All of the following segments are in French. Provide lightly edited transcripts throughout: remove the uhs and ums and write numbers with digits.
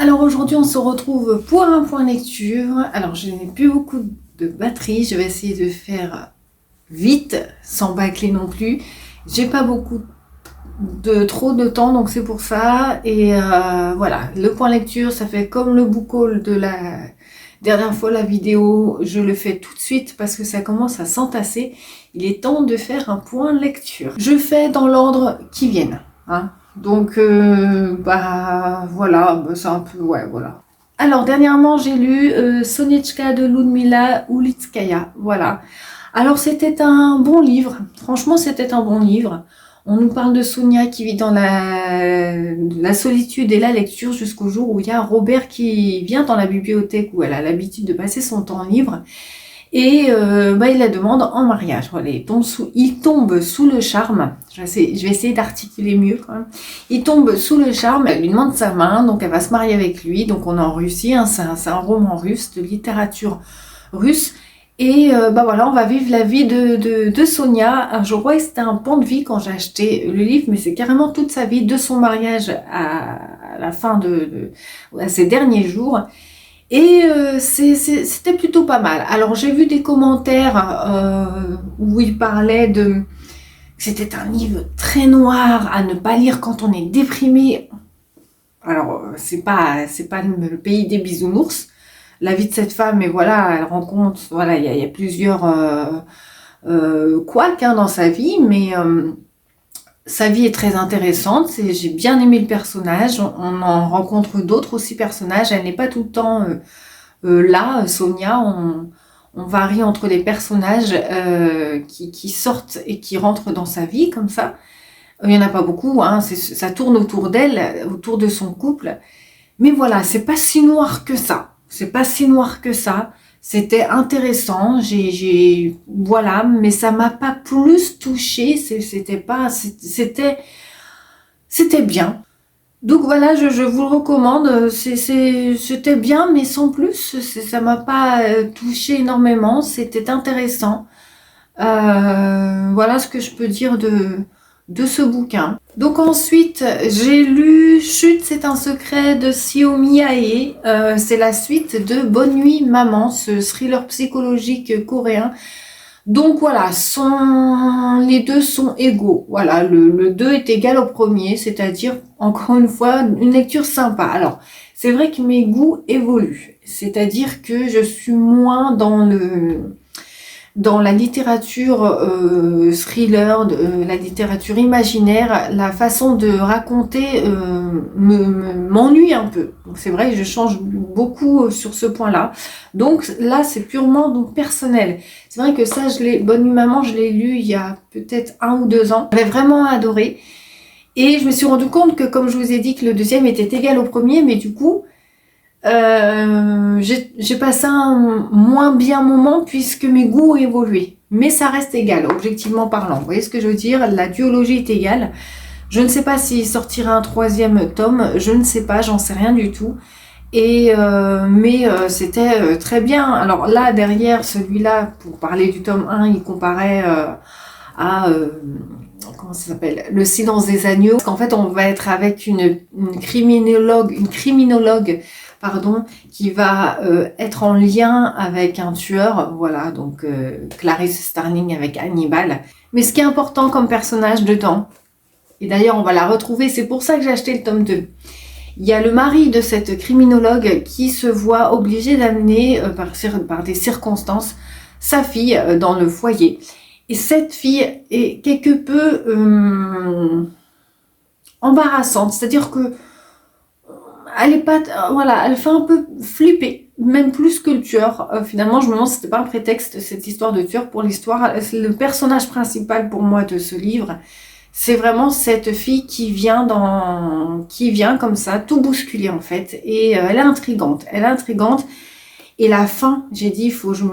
Alors aujourd'hui, on se retrouve pour un point lecture. Alors je n'ai plus beaucoup de batterie, je vais essayer de faire vite, sans bâcler non plus. J'ai pas beaucoup trop de temps, donc c'est pour ça. Et voilà, le point lecture, ça fait comme le book haul de la dernière fois, la vidéo. Je le fais tout de suite parce que ça commence à s'entasser. Il est temps de faire un point lecture. Je fais dans l'ordre qui viennent, hein. Donc, voilà, c'est un peu, ouais, voilà. Alors, dernièrement, j'ai lu Sonitchka de Ludmila Ulitskaya, voilà. Alors, c'était un bon livre, franchement, c'était un bon livre. On nous parle de Sonia qui vit dans la solitude et la lecture jusqu'au jour où il y a Robert qui vient dans la bibliothèque où elle a l'habitude de passer son temps libre. Et il la demande en mariage. Voilà, il tombe sous le charme. Je vais essayer d'articuler mieux quand même. Il tombe sous le charme, elle lui demande sa main, donc elle va se marier avec lui. Donc on est en Russie, hein, c'est un roman russe, de littérature russe. Et voilà, on va vivre la vie de Sonia. Alors, je crois que c'était un pan de vie quand j'ai acheté le livre, mais c'est carrément toute sa vie, de son mariage à la fin à ses derniers jours. Et c'était plutôt pas mal. Alors j'ai vu des commentaires où il parlait que c'était un livre très noir à ne pas lire quand on est déprimé. Alors c'est pas le pays des bisounours. La vie de cette femme, et voilà, elle rencontre, voilà, il y a plusieurs couacs dans sa vie, mais sa vie est très intéressante. J'ai bien aimé le personnage. On en rencontre d'autres aussi personnages. Elle n'est pas tout le temps là, Sonia. On varie entre les personnages qui sortent et qui rentrent dans sa vie comme ça. Il n'y en a pas beaucoup, hein. Ça tourne autour d'elle, autour de son couple. Mais voilà, c'est pas si noir que ça. C'est pas si noir que ça. C'était intéressant. Voilà, mais ça m'a pas plus touchée. C'était bien. Donc voilà, je vous le recommande. C'était bien, mais sans plus. Ça m'a pas touché énormément. C'était intéressant. Voilà ce que je peux dire de ce bouquin. Donc ensuite, j'ai lu Chut, c'est un secret de Seo Miae. C'est la suite de Bonne nuit maman, ce thriller psychologique coréen. Donc voilà, les deux sont égaux. Voilà, le 2 est égal au premier, c'est-à-dire, encore une fois, une lecture sympa. Alors, c'est vrai que mes goûts évoluent. C'est-à-dire que je suis moins dans la littérature thriller, la littérature imaginaire. La façon de raconter m'ennuie un peu. Donc c'est vrai, je change beaucoup sur ce point-là. Donc là, c'est purement personnel. C'est vrai que ça, Bonne nuit maman, je l'ai lu il y a peut-être 1 ou 2 ans. J'avais vraiment adoré. Et je me suis rendu compte que, comme je vous ai dit, que le deuxième était égal au premier, mais du coup, j'ai passé un moins bien moment puisque mes goûts ont évolué. Mais ça reste égal, objectivement parlant. Vous voyez ce que je veux dire? La duologie est égale. Je ne sais pas s'il sortira un 3e tome. Je ne sais pas, j'en sais rien du tout. Mais c'était très bien. Alors là, derrière celui-là, pour parler du tome 1, il comparait à... comment ça s'appelle? Le silence des agneaux. Parce qu'en fait, on va être avec une criminologue, pardon, qui va être en lien avec un tueur, voilà, donc Clarice Starling avec Hannibal. Mais ce qui est important comme personnage dedans, et d'ailleurs on va la retrouver, c'est pour ça que j'ai acheté le tome 2. Il y a le mari de cette criminologue qui se voit obligé d'amener, par des circonstances, sa fille dans le foyer. Et cette fille est quelque peu embarrassante, c'est-à-dire que elle est pas, voilà, elle fait un peu flipper, même plus que le tueur. Finalement, je me demande si c'était pas un prétexte, cette histoire de tueur pour l'histoire. Le personnage principal pour moi de ce livre, c'est vraiment cette fille qui vient comme ça, tout bousculer en fait. Et elle est intrigante. Et la fin, j'ai dit, je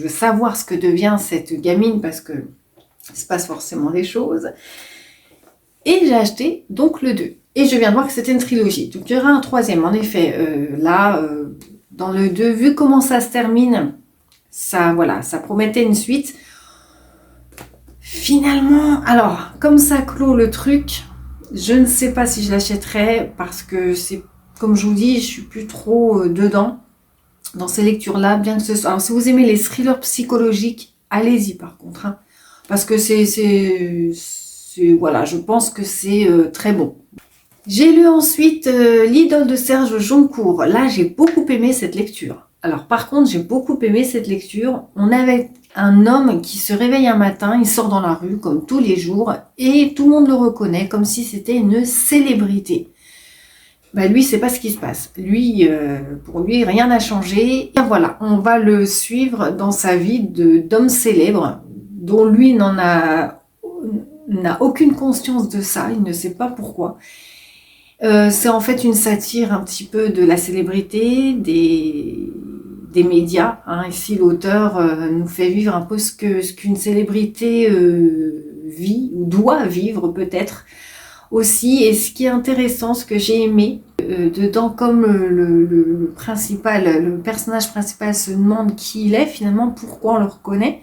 veux savoir ce que devient cette gamine parce que il se passe forcément des choses. Et j'ai acheté donc le 2. Et je viens de voir que c'était une trilogie. Donc il y aura un 3e. En effet, dans le 2, vu comment ça se termine, ça promettait une suite. Finalement, alors, comme ça clôt le truc, Je ne sais pas si je l'achèterai parce que c'est, comme je vous dis, je suis plus trop dedans dans ces lectures-là, bien que ce soit. Alors, si vous aimez les thrillers psychologiques, allez-y par contre, hein, parce que voilà, je pense que c'est très bon. J'ai lu ensuite L'idole de Serge Joncourt. Là, j'ai beaucoup aimé cette lecture. Alors, par contre, j'ai beaucoup aimé cette lecture. On avait un homme qui se réveille un matin, il sort dans la rue comme tous les jours et tout le monde le reconnaît comme si c'était une célébrité. Bah lui, c'est pas ce qui se passe. Lui, pour lui, rien n'a changé. Et voilà, on va le suivre dans sa vie d'homme célèbre, dont lui n'a aucune conscience de ça. Il ne sait pas pourquoi. C'est en fait une satire un petit peu de la célébrité, des médias. Hein. Ici, l'auteur nous fait vivre un peu ce qu'une célébrité vit ou doit vivre peut-être aussi. Et ce qui est intéressant, ce que j'ai aimé dedans, comme le personnage principal se demande qui il est, finalement, pourquoi on le reconnaît,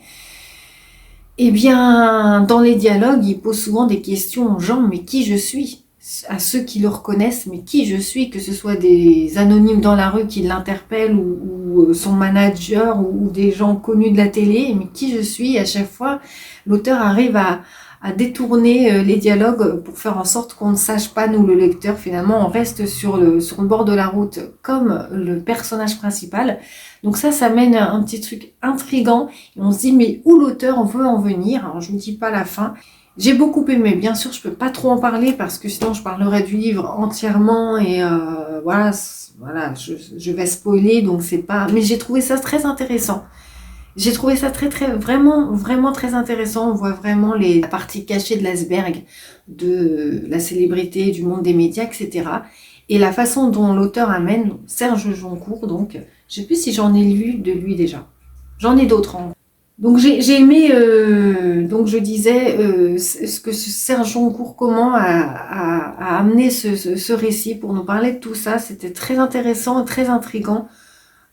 eh bien, dans les dialogues, il pose souvent des questions aux gens, mais qui je suis ? À ceux qui le reconnaissent, mais qui je suis, que ce soit des anonymes dans la rue qui l'interpellent ou son manager ou des gens connus de la télé, mais qui je suis. À chaque fois, l'auteur arrive à détourner les dialogues pour faire en sorte qu'on ne sache pas, nous le lecteur, finalement, on reste sur le bord de la route comme le personnage principal. Donc ça mène à un petit truc intriguant et on se dit mais où l'auteur veut en venir. Alors je ne dis pas la fin. J'ai beaucoup aimé, bien sûr je peux pas trop en parler parce que sinon je parlerai du livre entièrement et voilà, je vais spoiler, donc c'est pas... Mais j'ai trouvé ça très intéressant. J'ai trouvé ça vraiment très intéressant. On voit vraiment la partie cachée de l'iceberg de la célébrité, du monde des médias, etc. Et la façon dont l'auteur amène Serge Joncourt, donc je sais plus si j'en ai lu de lui déjà. J'en ai d'autres en... Donc j'ai aimé, donc je disais, ce que Serge Joncourt, comment a amené ce récit pour nous parler de tout ça. C'était très intéressant, très intriguant.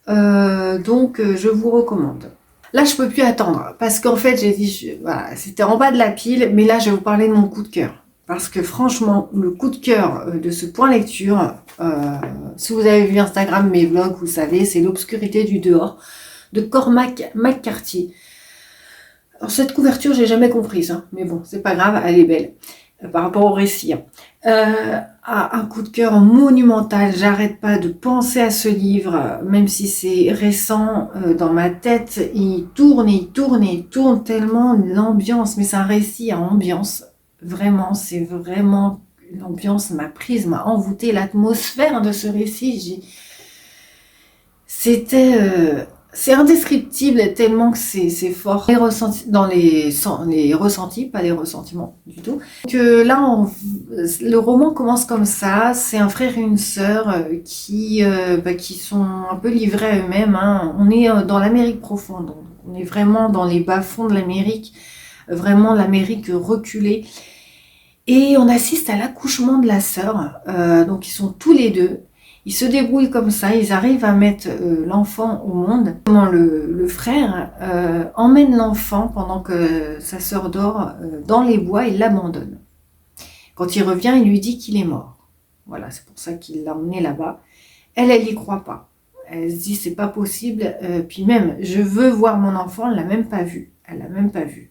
Donc je vous recommande. Là je peux plus attendre parce qu'en fait j'ai dit, voilà, c'était en bas de la pile, mais là je vais vous parler de mon coup de cœur. Parce que franchement, le coup de cœur de ce point lecture, si vous avez vu Instagram, mes vlogs, vous savez, c'est L'obscurité du dehors de Cormac McCarthy. Alors cette couverture, j'ai jamais comprise, hein, mais bon, c'est pas grave, elle est belle par rapport au récit. Un coup de cœur monumental, j'arrête pas de penser à ce livre, même si c'est récent, dans ma tête, il tourne tellement l'ambiance, mais c'est un récit à ambiance, vraiment, c'est vraiment, l'ambiance m'a prise, m'a envoûtée, l'atmosphère de ce récit, c'est indescriptible tellement que c'est fort. Les ressentis, les ressentis, pas les ressentiments du tout. Que là, le roman commence comme ça. C'est un frère et une sœur qui sont un peu livrés à eux-mêmes. Hein. On est dans l'Amérique profonde. On est vraiment dans les bas-fonds de l'Amérique. Vraiment l'Amérique reculée. Et on assiste à l'accouchement de la sœur. Donc ils sont tous les deux. Ils se débrouillent comme ça, ils arrivent à mettre l'enfant au monde. Le frère emmène l'enfant pendant que sa sœur dort dans les bois, il l'abandonne. Quand il revient, il lui dit qu'il est mort. Voilà, c'est pour ça qu'il l'a emmené là-bas. Elle y croit pas. Elle se dit c'est pas possible. Puis même, je veux voir mon enfant, elle l'a même pas vu. Elle l'a même pas vu.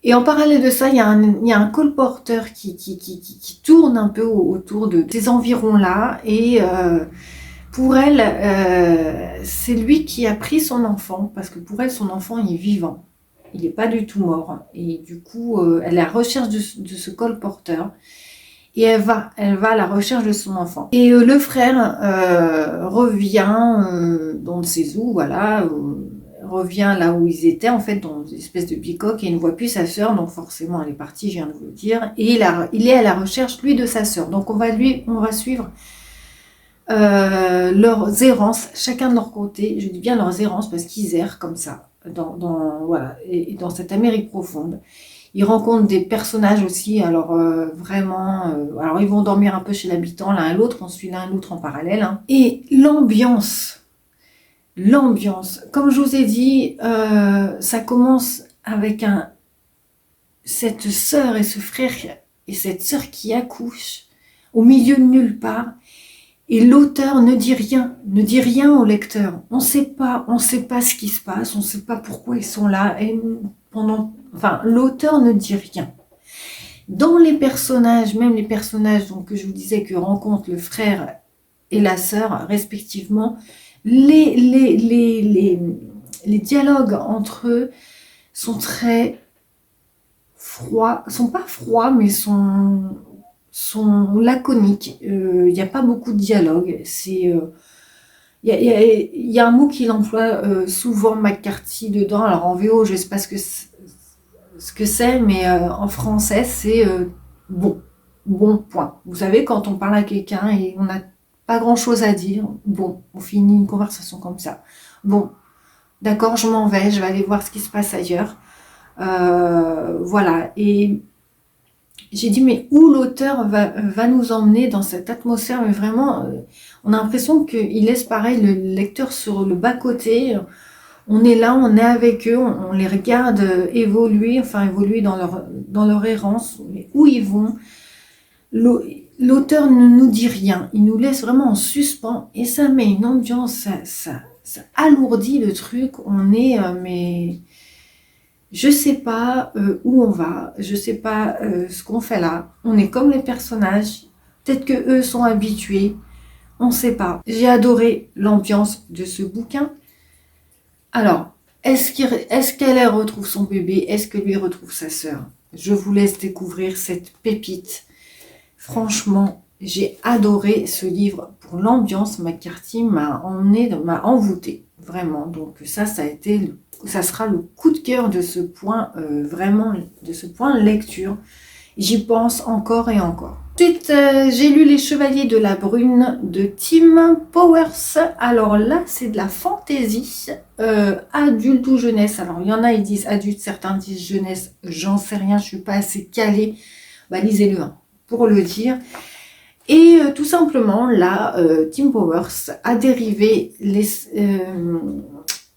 Et en parallèle de ça, il y a un colporteur qui tourne un peu autour de ces environs-là. Et pour elle, c'est lui qui a pris son enfant, parce que pour elle, son enfant est vivant. Il n'est pas du tout mort. Et du coup, elle est à la recherche de ce colporteur. Et elle va à la recherche de son enfant. Et le frère revient dans ses eaux, voilà, revient là où ils étaient, en fait, dans une espèce de bicoque, et il ne voit plus sa sœur, donc forcément elle est partie, je viens de vous le dire, et il est à la recherche, lui, de sa sœur. Donc on va suivre leurs errances, chacun de leur côté, je dis bien leurs errances, parce qu'ils errent comme ça, voilà, et dans cette Amérique profonde. Ils rencontrent des personnages aussi, alors vraiment, alors ils vont dormir un peu chez l'habitant, l'un et l'autre, on suit l'un et l'autre en parallèle, hein. Et l'ambiance, comme je vous ai dit, ça commence avec cette sœur et ce frère et cette sœur qui accouche au milieu de nulle part. Et l'auteur ne dit rien au lecteur. On sait pas ce qui se passe, on sait pas pourquoi ils sont là. Et l'auteur ne dit rien. Dans les personnages, même les personnages donc, que je vous disais que rencontre le frère et la sœur respectivement, les dialogues entre eux sont très froids, sont pas froids mais sont laconiques. Il n'y a pas beaucoup de dialogue. Il y a un mot qu'il emploie souvent, McCarthy, dedans. Alors en VO, je ne sais pas ce que c'est, mais en français, c'est bon. Bon, point. Vous savez, quand on parle à quelqu'un et on n'a pas grand-chose à dire, bon, on finit une conversation comme ça. Bon, d'accord, je m'en vais, je vais aller voir ce qui se passe ailleurs. Voilà. Et j'ai dit, mais où l'auteur va nous emmener dans cette atmosphère? Mais vraiment, on a l'impression qu'il laisse pareil le lecteur sur le bas-côté. On est là, on est avec eux, on les regarde évoluer dans leur errance, mais où ils vont. L'auteur ne nous dit rien, il nous laisse vraiment en suspens et ça met une ambiance, ça alourdit le truc. On est, mais je sais pas où on va, je sais pas ce qu'on fait là. On est comme les personnages, peut-être que eux sont habitués, on sait pas. J'ai adoré l'ambiance de ce bouquin. Alors, est-ce qu'elle retrouve son bébé? Est-ce que lui retrouve sa sœur? Je vous laisse découvrir cette pépite. Franchement, j'ai adoré ce livre pour l'ambiance. McCarthy m'a envoûté, vraiment. Donc ça sera le coup de cœur de ce point, vraiment, de ce point lecture. J'y pense encore et encore. Ensuite, j'ai lu Les Chevaliers de la Brune de Tim Powers. Alors là, c'est de la fantaisie, adulte ou jeunesse. Alors il y en a, ils disent adulte, certains disent jeunesse. J'en sais rien, je suis pas assez calée. Bah, lisez-le pour le dire. Et tout simplement, là, Tim Powers a dérivé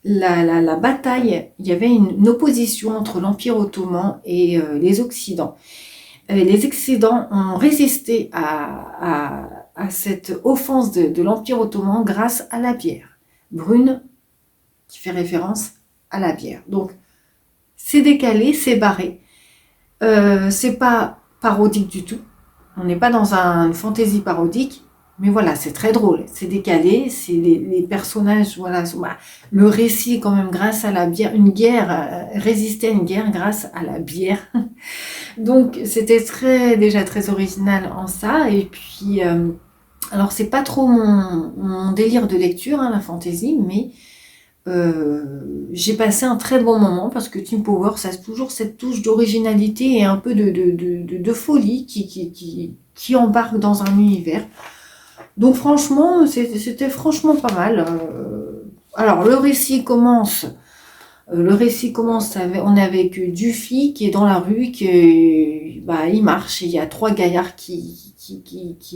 la bataille. Il y avait une opposition entre l'Empire ottoman et les Occidents. Les Occidents ont résisté à cette offense de l'Empire ottoman grâce à la bière brune, qui fait référence à la bière. Donc, c'est décalé, c'est barré. C'est pas parodique du tout. On n'est pas dans une fantaisie parodique, mais voilà, c'est très drôle, c'est décalé, c'est les personnages, voilà, le récit quand même grâce à la bière, une guerre, résister à une guerre grâce à la bière. Donc c'était déjà très original en ça, et puis, alors c'est pas trop mon délire de lecture, hein, la fantaisie, mais j'ai passé un très bon moment parce que Tim Powers a toujours cette touche d'originalité et un peu de folie qui embarque dans un univers. Donc franchement, c'était franchement pas mal. Alors le récit commence, on est avec Duffy qui est dans la rue, il marche et il y a 3 gaillards qui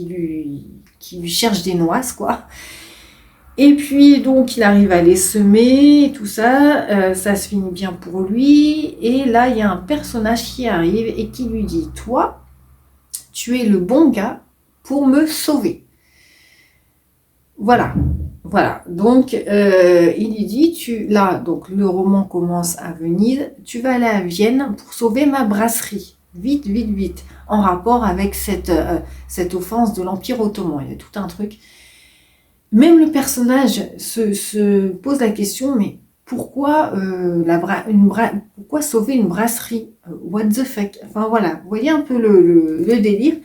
lui cherchent des noix, quoi. Et puis donc il arrive à les semer, tout ça, ça se finit bien pour lui. Et là il y a un personnage qui arrive et qui lui dit, toi, tu es le bon gars pour me sauver. Voilà. Donc il lui dit, donc le roman commence à Venise, tu vas aller à Vienne pour sauver ma brasserie. Vite, en rapport avec cette offense de l'Empire ottoman. Il y a tout un truc. Même le personnage se pose la question, mais pourquoi pourquoi sauver une brasserie? What the fuck? Enfin voilà, vous voyez un peu le délire.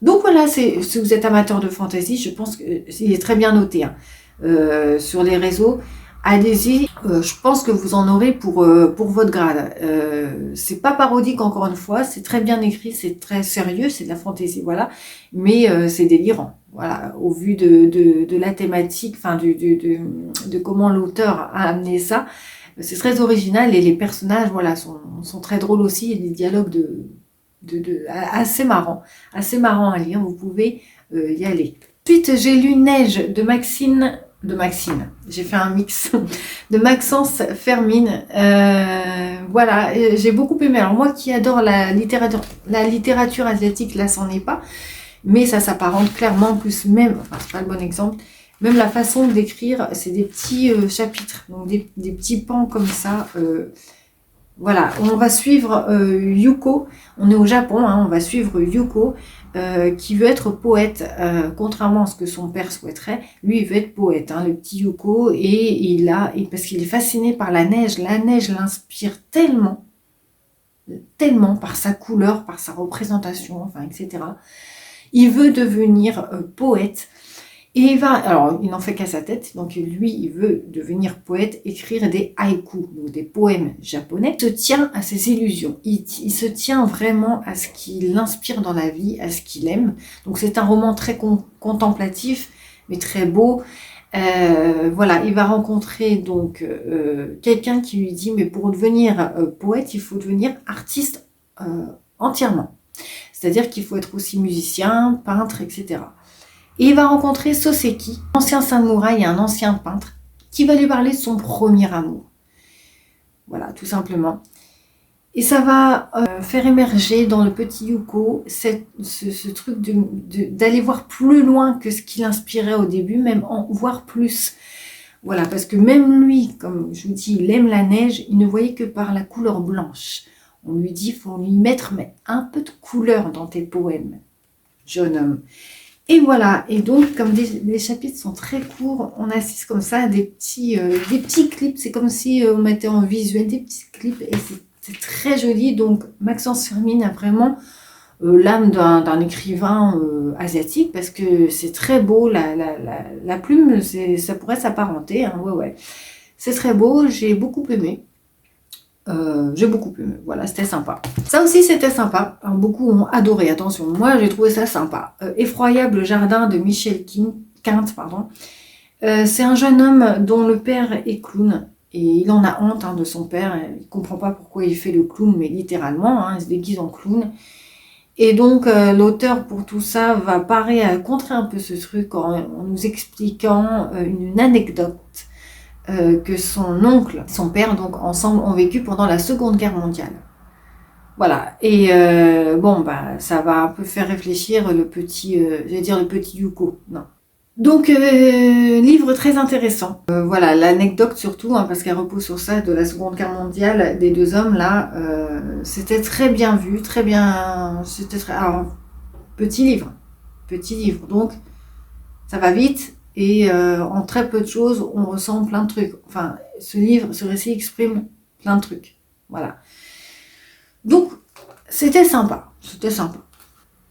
Donc voilà, si vous êtes amateur de fantasy, je pense qu'il est très bien noté sur les réseaux. Allez-y, je pense que vous en aurez pour votre grade. C'est pas parodique encore une fois, c'est très bien écrit, c'est très sérieux, c'est de la fantasy, voilà, mais c'est délirant. Voilà, au vu de la thématique, enfin de comment l'auteur a amené ça, c'est très original et les personnages, voilà, sont très drôles aussi. Il y a des dialogues assez marrants à lire. Vous pouvez y aller. Ensuite, j'ai lu Neige de Maxime de Maxine. J'ai fait un mix de Maxence Fermine. Voilà, j'ai beaucoup aimé. Alors moi qui adore la littérature asiatique, là, c'en est pas. Mais ça s'apparente clairement plus même, enfin c'est pas le bon exemple, même la façon d'écrire, c'est des petits chapitres, donc des petits pans comme ça. Voilà, on va suivre Yuko, on est au Japon, hein, on va suivre Yuko qui veut être poète, contrairement à ce que son père souhaiterait. Lui, il veut être poète, hein, le petit Yuko, et parce qu'il est fasciné par la neige l'inspire tellement, tellement par sa couleur, par sa représentation, enfin, etc. Il veut devenir poète. Et alors il n'en fait qu'à sa tête, donc lui, il veut devenir poète, écrire des haïkus, donc des poèmes japonais. Il se tient à ses illusions, il se tient vraiment à ce qui l'inspire dans la vie, à ce qu'il aime. Donc c'est un roman très contemplatif, mais très beau. Voilà, il va rencontrer donc quelqu'un qui lui dit, mais pour devenir poète, il faut devenir artiste entièrement. C'est-à-dire qu'il faut être aussi musicien, peintre, etc. Et il va rencontrer Soseki, un ancien samouraï et un ancien peintre, qui va lui parler de son premier amour. Voilà, tout simplement. Et ça va faire émerger dans le petit Yuko ce truc d'aller voir plus loin que ce qui l'inspirait au début, même en voir plus. Voilà, parce que même lui, comme je vous dis, il aime la neige, il ne voyait que par la couleur blanche. On lui dit, il faut lui mettre un peu de couleur dans tes poèmes, jeune homme. Et voilà, et donc comme les chapitres sont très courts, on assiste comme ça à des petits clips, c'est comme si on mettait en visuel des petits clips, et c'est très joli. Donc Maxence Fermine a vraiment l'âme d'un écrivain asiatique, parce que c'est très beau, la plume, ça pourrait s'apparenter, hein, ouais. C'est très beau, j'ai beaucoup aimé. Voilà, c'était sympa. Ça aussi, c'était sympa. Alors, beaucoup ont adoré, attention. Moi, j'ai trouvé ça sympa. Effroyable jardin de Michel Quint, pardon. C'est un jeune homme dont le père est clown. Et il en a honte de son père. Il comprend pas pourquoi il fait le clown, mais littéralement, il se déguise en clown. Et donc, l'auteur, pour tout ça, va parer à contrer un peu ce truc en nous expliquant une anecdote que son oncle, son père, donc ensemble, ont vécu pendant la Seconde Guerre mondiale. Voilà. Et ça va un peu faire réfléchir le petit, le petit Yuko. Non. Donc, livre très intéressant. Voilà, l'anecdote surtout, parce qu'elle repose sur ça, de la Seconde Guerre mondiale, des deux hommes là, c'était très bien vu, très bien. Alors, petit livre. Donc, ça va vite. Et en très peu de choses, on ressent plein de trucs. Enfin, ce récit exprime plein de trucs. Voilà. Donc, c'était sympa.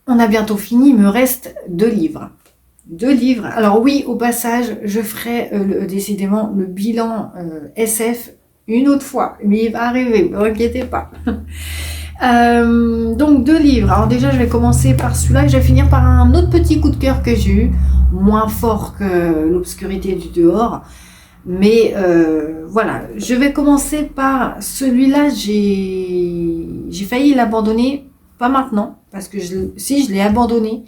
On a bientôt fini, il me reste 2 livres. 2 livres. Alors oui, au passage, je ferai décidément le bilan SF une autre fois. Mais il va arriver, ne vous inquiétez pas. Donc 2 livres. Alors déjà, je vais commencer par celui-là et je vais finir par un autre petit coup de cœur que j'ai eu. Moins fort que l'obscurité du dehors. Mais voilà, je vais commencer par celui-là. J'ai failli l'abandonner, pas maintenant, parce que je l'ai abandonné,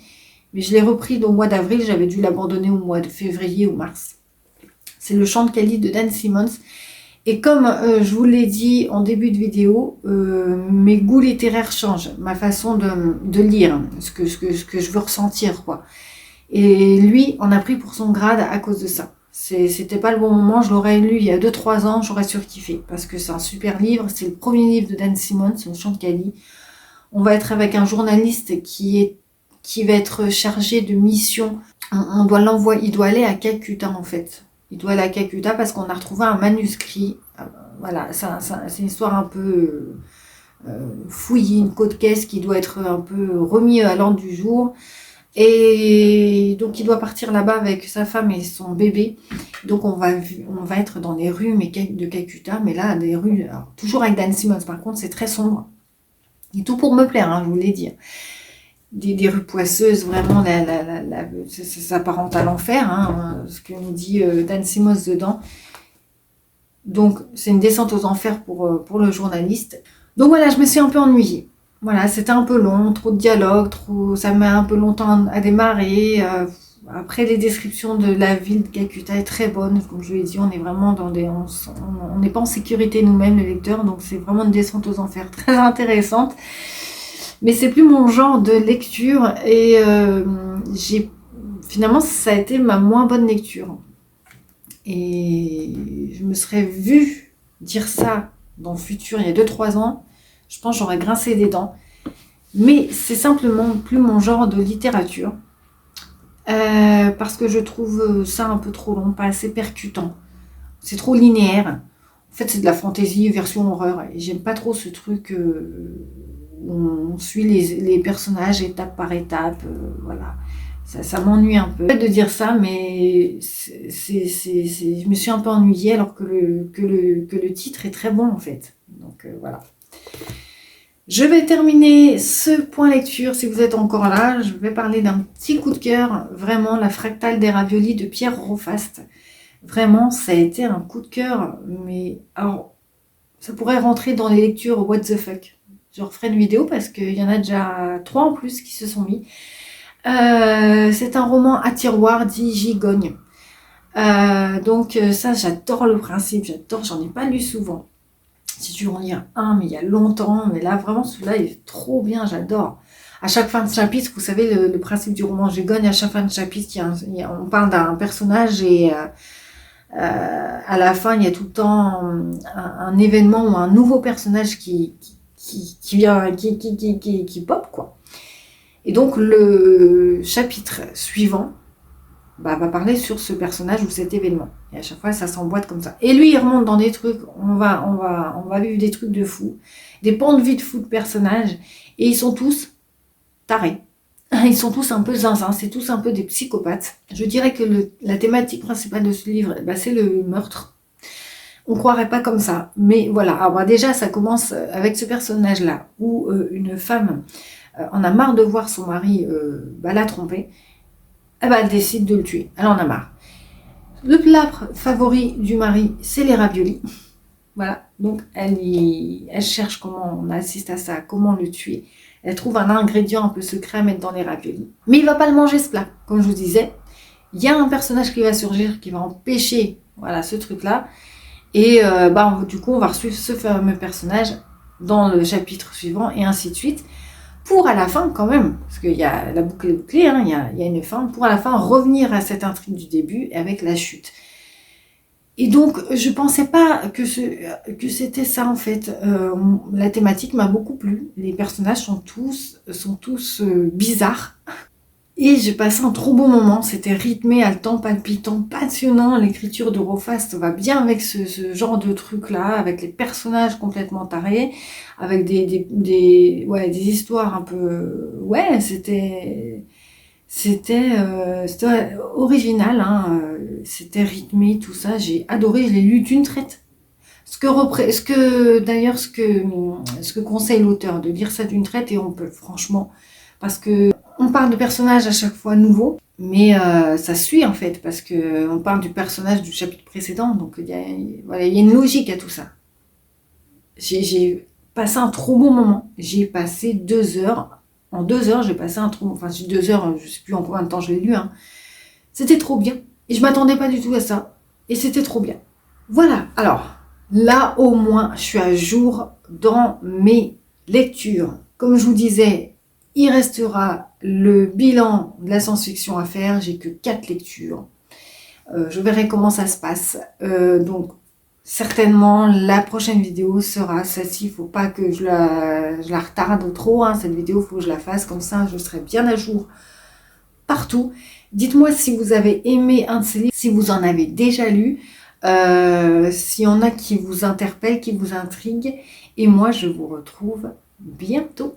mais je l'ai repris au mois d'avril. J'avais dû l'abandonner au mois de février ou mars. C'est Le Chant de Kali de Dan Simmons. Et comme je vous l'ai dit en début de vidéo, mes goûts littéraires changent, ma façon de lire, ce que je veux ressentir, quoi. Et lui en a pris pour son grade à cause de ça. C'était pas le bon moment, je l'aurais lu il y a 2-3 ans, j'aurais surkiffé, parce que c'est un super livre, c'est le premier livre de Dan Simmons, Le Chant de Kali. On va être avec un journaliste qui va être chargé de mission. On doit l'envoyer, il doit aller à Calcutta en fait. Il doit aller à Calcutta parce qu'on a retrouvé un manuscrit. Voilà, c'est une histoire un peu fouillie, une côte caisse qui doit être un peu remis à l'ordre du jour. Et donc il doit partir là-bas avec sa femme et son bébé. Donc on va être dans les rues de Calcutta, mais là des rues, alors, toujours avec Dan Simmons. Par contre c'est très sombre. Et tout pour me plaire, je vous l'ai dit. Des rues poisseuses, vraiment ça s'apparente à l'enfer, ce que nous dit Dan Simmons dedans. Donc c'est une descente aux enfers pour le journaliste. Donc voilà, je me suis un peu ennuyée. Voilà, c'était un peu long, trop de dialogue, ça met un peu longtemps à démarrer. Après, les descriptions de la ville de Calcutta est très bonne. Comme je l'ai dit, on est vraiment dans des... On n'est pas en sécurité nous-mêmes, les lecteurs. Donc, c'est vraiment une descente aux enfers très intéressante. Mais c'est plus mon genre de lecture. Et finalement, ça a été ma moins bonne lecture. Et je me serais vue dire ça dans le futur, il y a 2-3 ans. Je pense que j'aurais grincé des dents. Mais c'est simplement plus mon genre de littérature. Parce que je trouve ça un peu trop long, pas assez percutant. C'est trop linéaire. En fait, c'est de la fantaisie version horreur. Et j'aime pas trop ce truc où on suit les personnages étape par étape. Voilà. Ça m'ennuie un peu de dire ça, mais je me suis un peu ennuyée alors que le titre est très bon en fait. Donc voilà. Je vais terminer ce point lecture, si vous êtes encore là, je vais parler d'un petit coup de cœur, vraiment la fractale des raviolis de Pierre Rofast. Vraiment, ça a été un coup de cœur, mais alors, ça pourrait rentrer dans les lectures what the fuck. Je referai une vidéo parce qu'il y en a déjà 3 en plus qui se sont mis. C'est un roman à tiroir dit Gigogne. Donc ça, j'adore le principe, j'adore, j'en ai pas lu souvent. J'ai dû en lire un, mais il y a longtemps. Mais là, vraiment, celui-là, il est trop bien, j'adore. À chaque fin de chapitre, vous savez, le principe du roman Gigogne, à chaque fin de chapitre, on parle d'un personnage et à la fin, il y a tout le temps un événement ou un nouveau personnage qui vient, qui pop, quoi. Et donc, le chapitre suivant va parler sur ce personnage ou cet événement. Et à chaque fois, ça s'emboîte comme ça. Et lui, il remonte dans des trucs, on va vivre des trucs de fou, des pans de vie de fou de personnages, et ils sont tous tarés. Ils sont tous un peu zinzin, c'est tous un peu des psychopathes. Je dirais que la thématique principale de ce livre, c'est le meurtre. On croirait pas comme ça, mais voilà. Alors déjà, ça commence avec ce personnage-là, où une femme en a marre de voir son mari la tromper. Elle décide de le tuer. Elle en a marre. Le plat favori du mari, c'est les raviolis. Voilà. Donc, elle cherche comment on assiste à ça, comment le tuer. Elle trouve un ingrédient un peu secret à mettre dans les raviolis. Mais il va pas le manger, ce plat. Comme je vous disais, il y a un personnage qui va surgir, qui va empêcher ce truc-là. Et du coup, on va suivre ce fameux personnage dans le chapitre suivant et ainsi de suite. Pour à la fin quand même, parce qu'il y a la boucle est bouclée, il y a une fin, pour à la fin revenir à cette intrigue du début avec la chute. Et donc, je pensais pas que c'était ça en fait. La thématique m'a beaucoup plu. Les personnages sont tous bizarres. Et j'ai passé un trop bon moment, c'était rythmé, haletant, palpitant, passionnant. L'écriture de Rofast va bien avec ce genre de truc-là, avec les personnages complètement tarés, avec des histoires un peu... Ouais, c'était original, c'était rythmé, tout ça. J'ai adoré, je l'ai lu d'une traite. Ce que conseille l'auteur, de lire ça d'une traite, et on peut, franchement, parce que on parle de personnages à chaque fois nouveaux, mais ça suit en fait, parce que on parle du personnage du chapitre précédent, donc il y a une logique à tout ça. J'ai passé un trop bon moment. J'ai passé 2 heures. En 2 heures, j'ai passé un trop... Enfin, 2 heures, je sais plus en combien de temps je l'ai lu. C'était trop bien. Et je m'attendais pas du tout à ça. Et c'était trop bien. Voilà. Alors, là, au moins, je suis à jour dans mes lectures. Comme je vous disais, il restera le bilan de la science-fiction à faire. J'ai que 4 lectures. Je verrai comment ça se passe. Donc, certainement, la prochaine vidéo sera celle-ci. Il ne faut pas que je la retarde trop. Cette vidéo, il faut que je la fasse. Comme ça, je serai bien à jour partout. Dites-moi si vous avez aimé un de ces livres, si vous en avez déjà lu, s'il y en a qui vous interpellent, qui vous intriguent. Et moi, je vous retrouve bientôt.